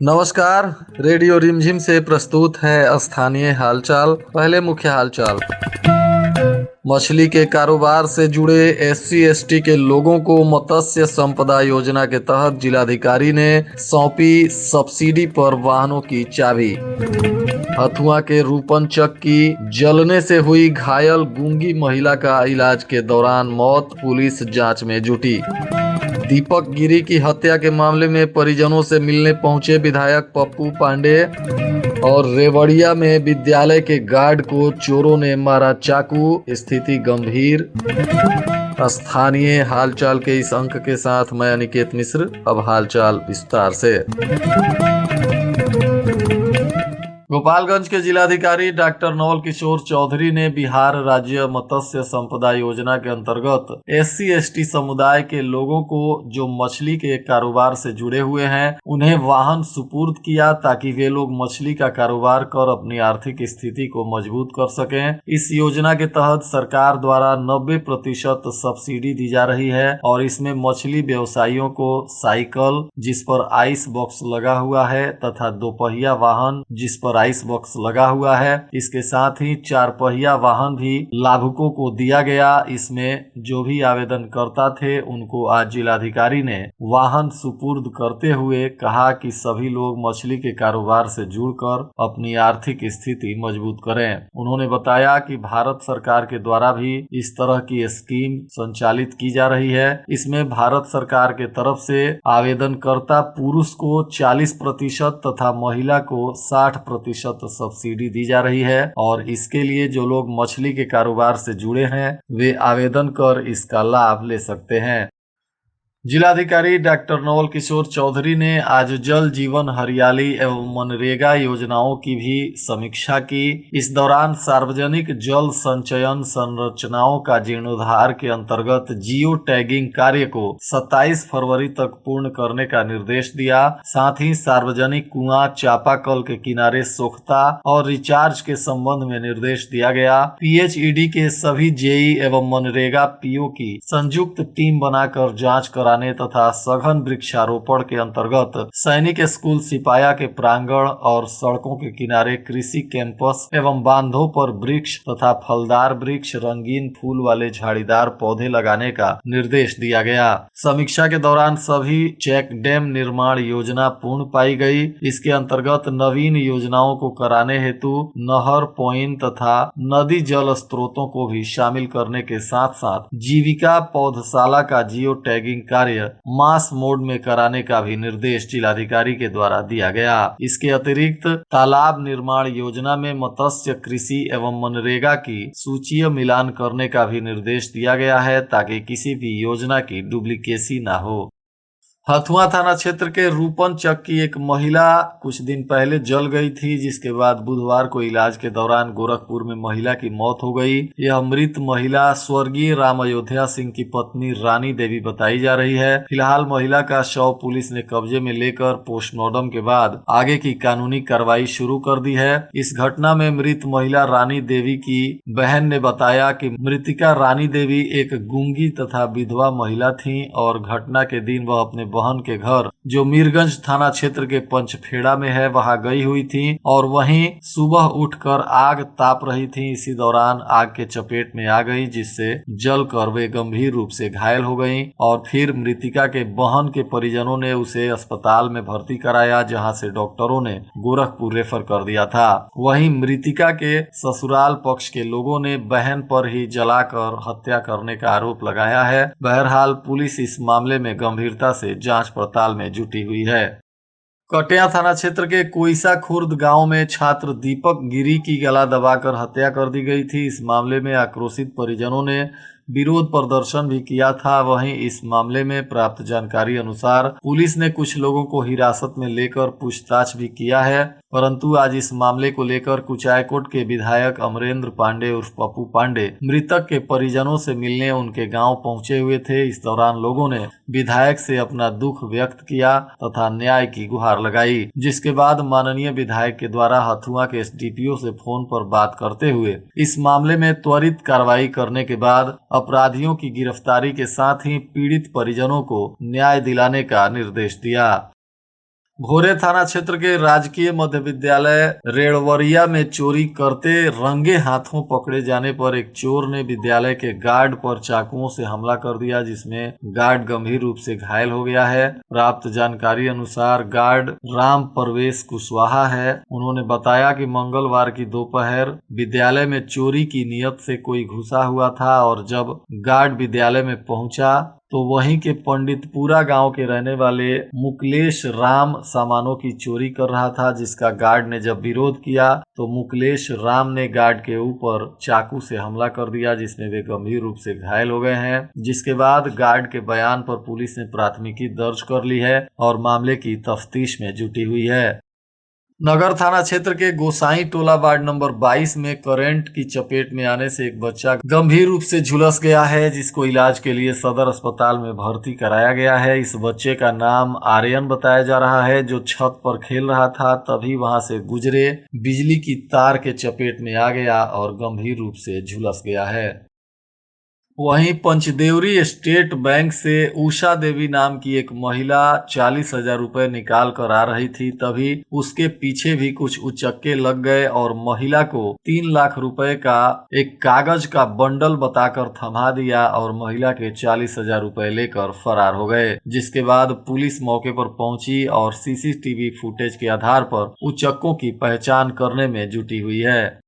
नमस्कार। रेडियो रिमझिम से प्रस्तुत है स्थानीय हालचाल। पहले मुख्य हालचाल। मछली के कारोबार से जुड़े SC/ST के लोगों को मत्स्य संपदा योजना के तहत जिलाधिकारी ने सौंपी सब्सिडी पर वाहनों की चाबी। हथुआ के रूपनचक की जलने से हुई घायल गूंगी महिला का इलाज के दौरान मौत, पुलिस जांच में जुटी। दीपक गिरी की हत्या के मामले में परिजनों से मिलने पहुंचे विधायक पप्पू पांडे। और रेवड़िया में विद्यालय के गार्ड को चोरों ने मारा चाकू, स्थिति गंभीर। स्थानीय हालचाल के इस अंक के साथ मैं अनिकेत मिश्र। अब हालचाल विस्तार से। गोपालगंज के जिलाधिकारी डॉक्टर नवल किशोर चौधरी ने बिहार राज्य मत्स्य संपदा योजना के अंतर्गत SC/ST समुदाय के लोगों को जो मछली के कारोबार से जुड़े हुए हैं उन्हें वाहन सुपुर्द किया ताकि वे लोग मछली का कारोबार कर अपनी आर्थिक स्थिति को मजबूत कर सकें। इस योजना के तहत सरकार द्वारा 90% सब्सिडी दी जा रही है और इसमें मछली व्यवसायियों को साइकिल जिस पर आइस बॉक्स लगा हुआ है तथा दोपहिया वाहन जिस पर आइस बॉक्स लगा हुआ है, इसके साथ ही 4 पहिया वाहन भी लाभुकों को दिया गया। इसमें जो भी आवेदनकर्ता थे उनको आज जिलाधिकारी ने वाहन सुपुर्द करते हुए कहा कि सभी लोग मछली के कारोबार से जुड़कर अपनी आर्थिक स्थिति मजबूत करें। उन्होंने बताया कि भारत सरकार के द्वारा भी इस तरह की स्कीम संचालित की जा रही है। इसमें भारत सरकार के तरफ से आवेदनकर्ता पुरुष को 40% तथा महिला को 60% सब्सिडी दी जा रही है और इसके लिए जो लोग मछली के कारोबार से जुड़े हैं वे आवेदन कर इसका लाभ ले सकते हैं। जिलाधिकारी डॉक्टर नवल किशोर चौधरी ने आज जल जीवन हरियाली एवं मनरेगा योजनाओं की भी समीक्षा की। इस दौरान सार्वजनिक जल संचयन संरचनाओं का जीर्णोद्धार के अंतर्गत जियो टैगिंग कार्य को 27 फरवरी तक पूर्ण करने का निर्देश दिया। साथ ही सार्वजनिक कुआं, चापाकल के किनारे सोख्ता और रिचार्ज के संबंध में निर्देश दिया गया। PHED के सभी JE एवं मनरेगा PO की संयुक्त टीम बनाकर जाँच कराने तथा सघन वृक्षारोपण के अंतर्गत सैनिक स्कूल सिपाया के प्रांगण और सड़कों के किनारे कृषि कैंपस एवं बांधों पर वृक्ष तथा फलदार वृक्ष, रंगीन फूल वाले झाड़ीदार पौधे लगाने का निर्देश दिया गया। समीक्षा के दौरान सभी चेक डैम निर्माण योजना पूर्ण पाई गई। इसके अंतर्गत नवीन योजनाओं को कराने हेतु नहर, पॉइंट तथा नदी जल स्रोतों को भी शामिल करने के साथ साथ जीविका पौधशाला का जियो टैगिंग कार्य मास मोड में कराने का भी निर्देश जिलाधिकारी के द्वारा दिया गया। इसके अतिरिक्त तालाब निर्माण योजना में मत्स्य कृषि एवं मनरेगा की सूचीय मिलान करने का भी निर्देश दिया गया है ताकि किसी भी योजना की डुप्लीकेसी न हो। हथुआ थाना क्षेत्र के रूपनचक की एक महिला कुछ दिन पहले जल गई थी, जिसके बाद बुधवार को इलाज के दौरान गोरखपुर में महिला की मौत हो गई। यह मृत महिला स्वर्गीय राम अयोध्या सिंह की पत्नी रानी देवी बताई जा रही है। फिलहाल महिला का शव पुलिस ने कब्जे में लेकर पोस्टमार्टम के बाद आगे की कानूनी कार्रवाई शुरू कर दी है। इस घटना में मृत महिला रानी देवी की बहन ने बताया कि मृतिका रानी देवी एक गूंगी तथा विधवा महिला थी और घटना के दिन वह अपने बहन के घर जो मीरगंज थाना क्षेत्र के पंचखेड़ा में है वहां गई हुई थी और वहीं सुबह उठकर आग ताप रही थी। इसी दौरान आग के चपेट में आ गई, जिससे जलकर वे गंभीर रूप से घायल हो गई और फिर मृतिका के बहन के परिजनों ने उसे अस्पताल में भर्ती कराया, जहां से डॉक्टरों ने गोरखपुर रेफर कर दिया था। वहीं मृतिका के ससुराल पक्ष के लोगों ने बहन पर ही जलाकर हत्या करने का आरोप लगाया है। बहरहाल पुलिस इस मामले में गंभीरता से जांच पड़ताल में जुटी हुई है। कटिया थाना क्षेत्र के कोइसा खुर्द गांव में छात्र दीपक गिरी की गला दबाकर हत्या कर दी गई थी। इस मामले में आक्रोशित परिजनों ने विरोध प्रदर्शन भी किया था। वहीं इस मामले में प्राप्त जानकारी अनुसार पुलिस ने कुछ लोगों को हिरासत में लेकर पूछताछ भी किया है, परंतु आज इस मामले को लेकर कुचायकोट के विधायक अमरेंद्र पांडे उर्फ पप्पू पांडे मृतक के परिजनों से मिलने उनके गांव पहुंचे हुए थे। इस दौरान लोगों ने विधायक से अपना दुख व्यक्त किया तथा न्याय की गुहार लगाई, जिसके बाद माननीय विधायक के द्वारा हथुआ के SDPO से फोन पर बात करते हुए इस मामले में त्वरित कार्रवाई करने के बाद अपराधियों की गिरफ्तारी के साथ ही पीड़ित परिजनों को न्याय दिलाने का निर्देश दिया। भोरे थाना क्षेत्र के राजकीय मध्य विद्यालय रेड़वरिया में चोरी करते रंगे हाथों पकड़े जाने पर एक चोर ने विद्यालय के गार्ड पर चाकुओं से हमला कर दिया, जिसमें गार्ड गंभीर रूप से घायल हो गया है। प्राप्त जानकारी अनुसार गार्ड राम परवेश कुशवाहा है। उन्होंने बताया कि मंगलवार की दोपहर विद्यालय में चोरी की नियत से कोई घुसा हुआ था और जब गार्ड विद्यालय में पहुंचा तो वहीं के पंडितपुरा गांव के रहने वाले मुकलेश राम सामानों की चोरी कर रहा था, जिसका गार्ड ने जब विरोध किया तो मुकलेश राम ने गार्ड के ऊपर चाकू से हमला कर दिया, जिसमें वे गंभीर रूप से घायल हो गए हैं। जिसके बाद गार्ड के बयान पर पुलिस ने प्राथमिकी दर्ज कर ली है और मामले की तफ्तीश में जुटी हुई है। नगर थाना क्षेत्र के गोसाई टोला वार्ड नंबर 22 में करंट की चपेट में आने से एक बच्चा गंभीर रूप से झुलस गया है, जिसको इलाज के लिए सदर अस्पताल में भर्ती कराया गया है। इस बच्चे का नाम आर्यन बताया जा रहा है, जो छत पर खेल रहा था, तभी वहां से गुजरे बिजली की तार के चपेट में आ गया और गंभीर रूप से झुलस गया है। वहीं पंचदेवरी स्टेट बैंक से उषा देवी नाम की एक महिला 40,000 रुपए निकाल कर आ रही थी, तभी उसके पीछे भी कुछ उचक्के लग गए और महिला को 3 लाख रुपए का एक कागज का बंडल बताकर थमा दिया और महिला के 40,000 रुपए लेकर फरार हो गए। जिसके बाद पुलिस मौके पर पहुंची और सीसीटीवी फुटेज के आधार पर उचक्कों की पहचान करने में जुटी हुई है।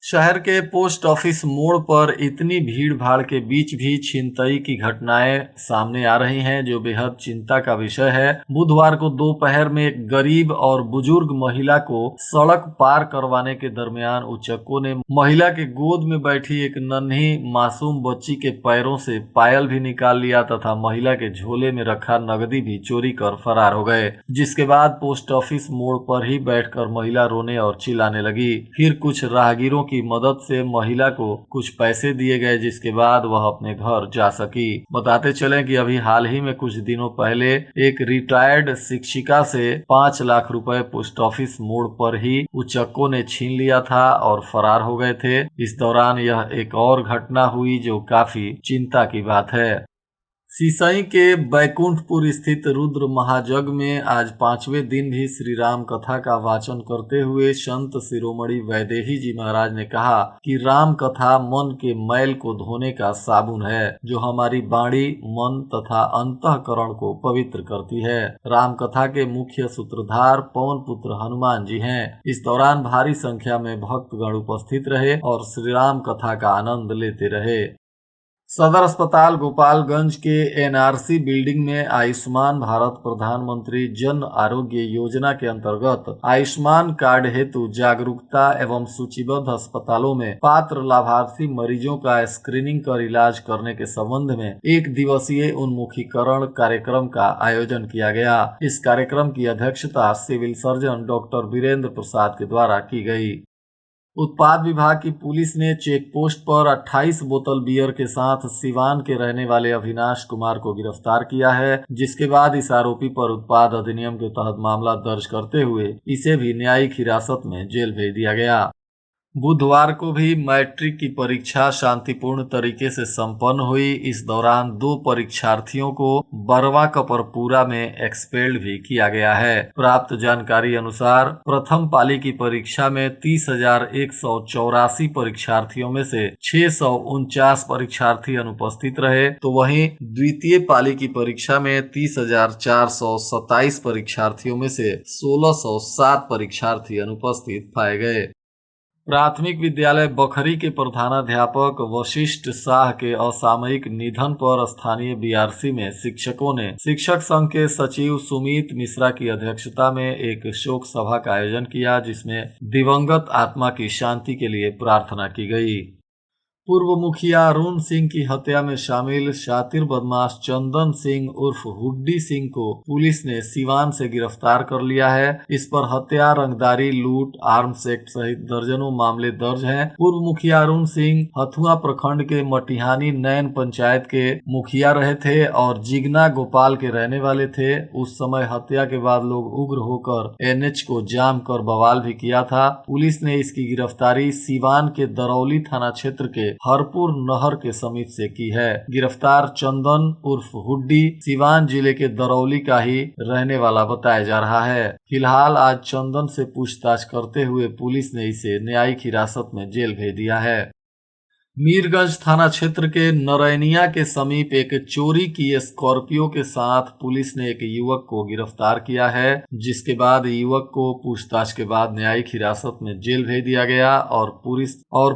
शहर के पोस्ट ऑफिस मोड़ पर इतनी भीड़ भाड़ के बीच भी छिनतई की घटनाएं सामने आ रही हैं, जो बेहद चिंता का विषय है। बुधवार को दोपहर में एक गरीब और बुजुर्ग महिला को सड़क पार करवाने के दरमियान उचक्कों ने महिला के गोद में बैठी एक नन्ही मासूम बच्ची के पैरों से पायल भी निकाल लिया तथा महिला के झोले में रखा नकदी भी चोरी कर फरार हो गए। जिसके बाद पोस्ट ऑफिस मोड़ पर ही बैठकर महिला रोने और चिल्लाने लगी। फिर कुछ राहगीरों की मदद से महिला को कुछ पैसे दिए गए, जिसके बाद वह अपने घर जा सकी। बताते चलें कि अभी हाल ही में कुछ दिनों पहले एक रिटायर्ड शिक्षिका से 5 लाख रुपए पोस्ट ऑफिस मोड़ पर ही उचक्कों ने छीन लिया था और फरार हो गए थे। इस दौरान यह एक और घटना हुई जो काफी चिंता की बात है। सिसई के बैकुंठपुर स्थित रुद्र महाजग में आज 5वें दिन भी श्री राम कथा का वाचन करते हुए संत शिरोमणि वैदेही जी महाराज ने कहा कि राम कथा मन के मैल को धोने का साबुन है, जो हमारी वाणी, मन तथा अंतःकरण को पवित्र करती है। राम कथा के मुख्य सूत्रधार पवन पुत्र हनुमान जी हैं। इस दौरान भारी संख्या में भक्तगण उपस्थित रहे और श्री राम कथा का आनंद लेते रहे। सदर अस्पताल गोपालगंज के एनआरसी बिल्डिंग में आयुष्मान भारत प्रधानमंत्री जन आरोग्य योजना के अंतर्गत आयुष्मान कार्ड हेतु जागरूकता एवं सूचीबद्ध अस्पतालों में पात्र लाभार्थी मरीजों का स्क्रीनिंग कर इलाज करने के संबंध में 1 दिवसीय उन्मुखीकरण कार्यक्रम का आयोजन किया गया। इस कार्यक्रम की अध्यक्षता सिविल सर्जन डॉक्टर वीरेंद्र प्रसाद के द्वारा की गई। उत्पाद विभाग की पुलिस ने चेक पोस्ट पर 28 बोतल बियर के साथ सिवान के रहने वाले अविनाश कुमार को गिरफ्तार किया है, जिसके बाद इस आरोपी पर उत्पाद अधिनियम के तहत मामला दर्ज करते हुए इसे भी न्यायिक हिरासत में जेल भेज दिया गया। बुधवार को भी मैट्रिक की परीक्षा शांतिपूर्ण तरीके से संपन्न हुई। इस दौरान 2 परीक्षार्थियों को बरवा कपरपुरा में एक्सपेल्ड भी किया गया है। प्राप्त जानकारी अनुसार प्रथम पाली की परीक्षा में 30,184 परीक्षार्थियों में से 649 परीक्षार्थी अनुपस्थित रहे, तो वहीं द्वितीय पाली की परीक्षा में 30,427 परीक्षार्थियों में से 1,607 परीक्षार्थी अनुपस्थित पाए गए। प्राथमिक विद्यालय बखरी के प्रधानाध्यापक वशिष्ठ शाह के असामयिक निधन पर स्थानीय बीआरसी में शिक्षकों ने शिक्षक संघ के सचिव सुमित मिश्रा की अध्यक्षता में एक शोक सभा का आयोजन किया, जिसमें दिवंगत आत्मा की शांति के लिए प्रार्थना की गई। पूर्व मुखिया अरुण सिंह की हत्या में शामिल शातिर बदमाश चंदन सिंह उर्फ हुड्डी सिंह को पुलिस ने सिवान से गिरफ्तार कर लिया है। इस पर हत्या, रंगदारी, लूट, आर्म्स एक्ट सहित दर्जनों मामले दर्ज हैं। पूर्व मुखिया अरुण सिंह हथुआ प्रखंड के मटिहानी नैन पंचायत के मुखिया रहे थे और जिगना गोपाल के रहने वाले थे। उस समय हत्या के बाद लोग उग्र होकर एनएच को जाम कर बवाल भी किया था। पुलिस ने इसकी गिरफ्तारी सिवान के दरौली थाना क्षेत्र के हरपुर नहर के समीप से की है। गिरफ्तार चंदन उर्फ हुड्डी सिवान जिले के दरौली का ही रहने वाला बताया जा रहा है। फिलहाल आज चंदन से पूछताछ करते हुए पुलिस ने इसे न्यायिक हिरासत में जेल भेज दिया है। मीरगंज थाना क्षेत्र के नरैनिया के समीप एक चोरी की स्कॉर्पियो के साथ पुलिस ने एक युवक को गिरफ्तार किया है, जिसके बाद युवक को पूछताछ के बाद न्यायिक हिरासत में जेल भेज दिया गया और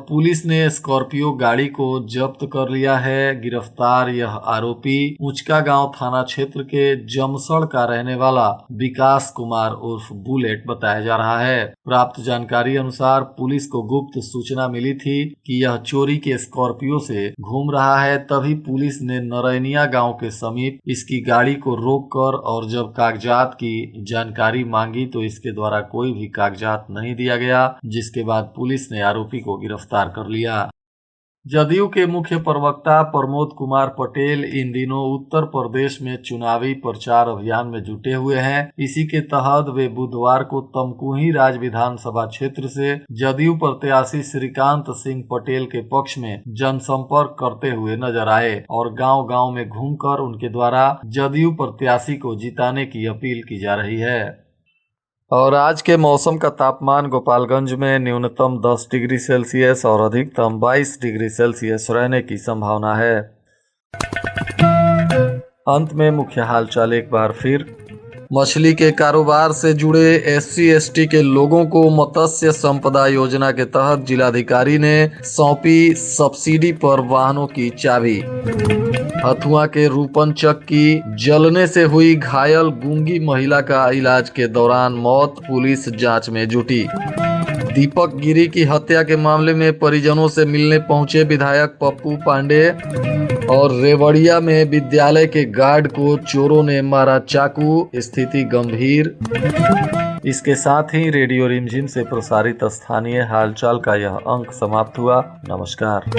पुलिस ने स्कॉर्पियो गाड़ी को जब्त कर लिया है। गिरफ्तार यह आरोपी उचका गांव थाना क्षेत्र के जमसड़ का रहने वाला विकास कुमार उर्फ बुलेट बताया जा रहा है। प्राप्त जानकारी अनुसार पुलिस को गुप्त सूचना मिली थी कि यह चोरी के स्कॉर्पियो से घूम रहा है, तभी पुलिस ने नरैनिया गांव के समीप इसकी गाड़ी को रोककर और जब कागजात की जानकारी मांगी तो इसके द्वारा कोई भी कागजात नहीं दिया गया, जिसके बाद पुलिस ने आरोपी को गिरफ्तार कर लिया। जदयू के मुख्य प्रवक्ता प्रमोद कुमार पटेल इन दिनों उत्तर प्रदेश में चुनावी प्रचार अभियान में जुटे हुए हैं। इसी के तहत वे बुधवार को तमकुही राज विधानसभा क्षेत्र से जदयू प्रत्याशी श्रीकांत सिंह पटेल के पक्ष में जनसंपर्क करते हुए नजर आए और गांव-गांव में घूमकर उनके द्वारा जदयू प्रत्याशी को जिताने की अपील की जा रही है। और आज के मौसम का तापमान गोपालगंज में न्यूनतम 10 डिग्री सेल्सियस और अधिकतम 22 डिग्री सेल्सियस रहने की संभावना है। अंत में मुख्य हालचाल एक बार फिर। मछली के कारोबार से जुड़े SC/ST के लोगों को मत्स्य संपदा योजना के तहत जिलाधिकारी ने सौंपी सब्सिडी पर वाहनों की चाबी। हथुआ के रूपनचक की जलने से हुई घायल गूंगी महिला का इलाज के दौरान मौत, पुलिस जांच में जुटी। दीपक गिरी की हत्या के मामले में परिजनों से मिलने पहुंचे विधायक पप्पू पांडे और रेवड़िया में विद्यालय के गार्ड को चोरों ने मारा चाकू, स्थिति गंभीर। इसके साथ ही रेडियो रिमझिम से प्रसारित स्थानीय हालचाल का यह अंक समाप्त हुआ। नमस्कार।